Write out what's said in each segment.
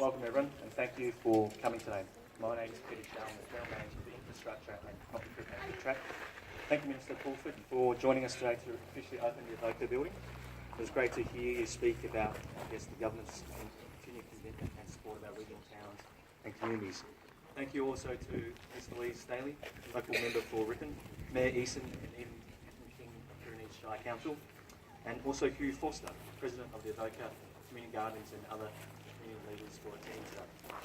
Welcome everyone, and thank you for coming today. My name is Peter Shell, I'm the General Manager for Infrastructure and Property Equipment at VicTrack. Thank you, Minister Pulford, for joining us today to officially open the Avoca building. It was great to hear you speak about, the government's continued commitment and support of our regional towns and communities. Thank you also to Mr. Lee Staley, local member for Ripon, Mayor Eason and Ian King of Pyrenees Shire Council, and also Hugh Foster, President of the Avoca Community Gardens and other community leaders for attending today.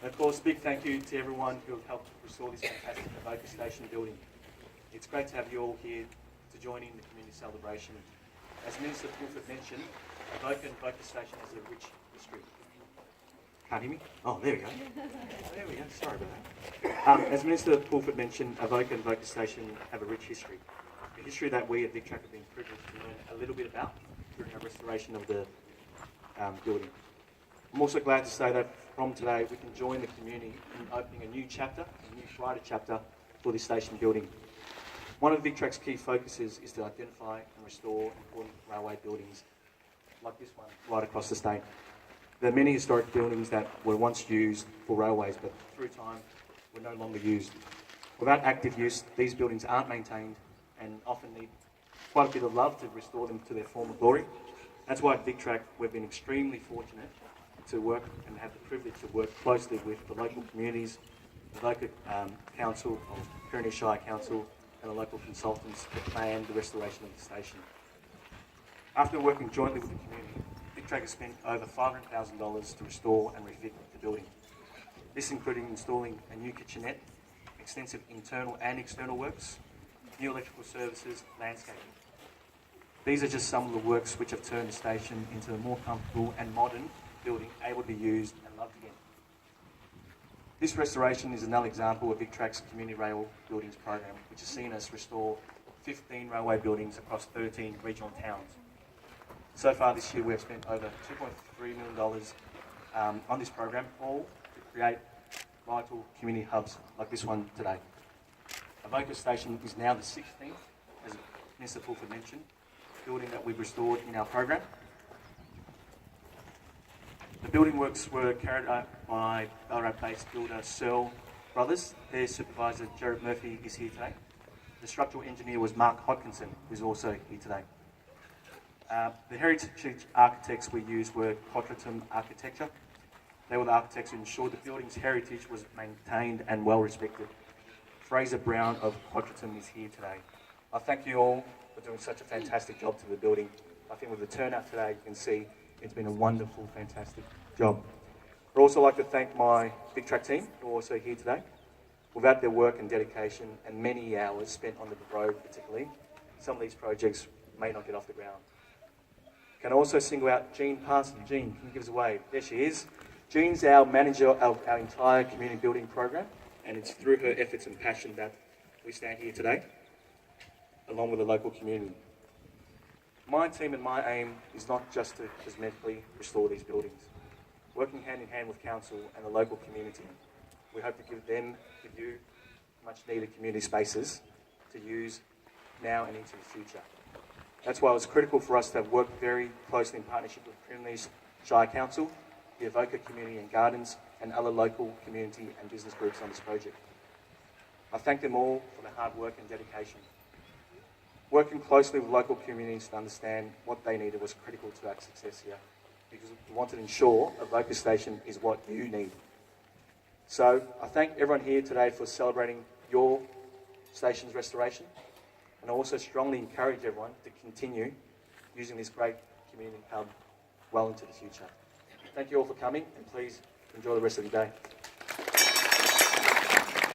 And of course, big thank you to everyone who have helped restore this fantastic Avoca Station building. It's great to have you all here to join in the community celebration. As Minister Pulford mentioned, Avoca and Avoca Station has a rich history. Can't hear me? Oh, there we go. There we go, sorry about that. As Minister Pulford mentioned, Avoca and Avoca Station have a rich history. A history that we at VicTrack have been privileged to learn a little bit about during our restoration of the building. I'm also glad to say that from today we can join the community in opening a new chapter, a new brighter chapter for this station building. One of VicTrack's key focuses is to identify and restore important railway buildings like this one right across the state. There are many historic buildings that were once used for railways but through time were no longer used. Without active use, these buildings aren't maintained and often need quite a bit of love to restore them to their former glory. That's why at VicTrack we've been extremely fortunate to work and have the privilege to work closely with the local communities, the local council of Pyrenees Shire Council and the local consultants to plan the restoration of the station. After working jointly with the community, VicTrack has spent over $500,000 to restore and refit the building. This including installing a new kitchenette, extensive internal and external works, new electrical services, landscaping. These are just some of the works which have turned the station into a more comfortable and modern building able to be used and loved again. This restoration is another example of VicTrack's Community Rail Buildings program, which has seen us restore 15 railway buildings across 13 regional towns. So far this year we have spent over $2.3 million on this program, all to create vital community hubs like this one today. Avoca Station is now the 16th, as Minister Pulford mentioned, building that we've restored in our program. The building works were carried out by Ballarat-based builder Searle Brothers. Their supervisor, Jared Murphy, is here today. The structural engineer was Mark Hodkinson, who's also here today. The heritage architects we used were Quadratum Architecture. They were the architects who ensured the building's heritage was maintained and well respected. Fraser Brown of Quadratum is here today. I thank you all for doing such a fantastic job to the building. I think with the turnout today, you can see it's been a wonderful, fantastic job. I'd also like to thank my VicTrack team, who are also here today. Without their work and dedication and many hours spent on the road particularly, some of these projects may not get off the ground. Can I also single out Jean Parson. Jean, can you give us a wave? There she is. Jean's our manager of our entire community building program, and it's through her efforts and passion that we stand here today, along with the local community. My team and my aim is not just to cosmetically restore these buildings. Working hand in hand with council and the local community, we hope to give you much needed community spaces to use now and into the future. That's why it was critical for us to have worked very closely in partnership with Pyrenees Shire Council, the Avoca Community and Gardens, and other local community and business groups on this project. I thank them all for their hard work and dedication. Working closely with local communities to understand what they needed was critical to our success here, because we wanted to ensure Avoca Station is what you need. So I thank everyone here today for celebrating your station's restoration, and I also strongly encourage everyone to continue using this great community hub well into the future. Thank you all for coming, and please enjoy the rest of your day.